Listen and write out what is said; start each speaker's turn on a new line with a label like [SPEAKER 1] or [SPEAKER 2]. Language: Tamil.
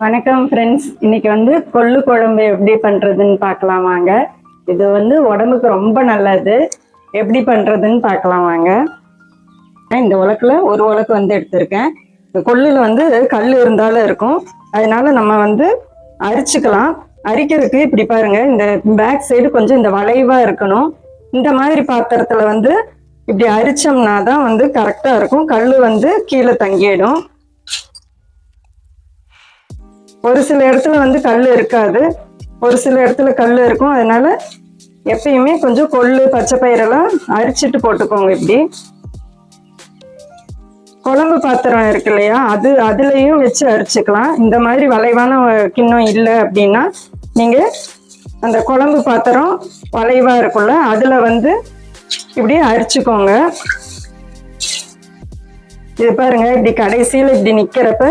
[SPEAKER 1] வணக்கம் ஃப்ரெண்ட்ஸ். இன்னைக்கு வந்து கொள்ளு குழம்பு எப்படி பண்ணுறதுன்னு பார்க்கலாம் வாங்க. இது வந்து உடம்புக்கு ரொம்ப நல்லது. எப்படி பண்ணுறதுன்னு பார்க்கலாம் வாங்க. இந்த உலக்கில் ஒரு உலக்கு வந்து எடுத்திருக்கேன். இந்த கொள்ளில் வந்து கல் இருந்தாலும் இருக்கும், அதனால நம்ம வந்து அரிச்சுக்கலாம். அரிக்கிறதுக்கு இப்படி பாருங்க, இந்த பேக் சைடு கொஞ்சம் இந்த வளைவாக இருக்கணும். இந்த மாதிரி பாத்திரத்தில் வந்து இப்படி அரிச்சோம்னா தான் வந்து கரெக்டாக இருக்கும். கல் வந்து கீழே தங்கிடும். ஒரு சில இடத்துல வந்து கல் இருக்காது, ஒரு சில இடத்துல கல் இருக்கும். அதனால எப்பயுமே கொஞ்சம் கொள்ளு பச்சை பயிரெல்லாம் அரிச்சிட்டு போட்டுக்கோங்க. இப்படி குழம்பு பாத்திரம் இருக்கு இல்லையா, அதுலேயும் வச்சு அரிச்சுக்கலாம். இந்த மாதிரி வளைவான கிண்ணம் இல்லை அப்படின்னா நீங்கள் அந்த குழம்பு பாத்திரம் வளைவாக இருக்கும்ல, அதில் வந்து இப்படி அரிச்சுக்கோங்க. இது பாருங்க, இப்படி கடைசியில் இப்படி நிற்கிறப்ப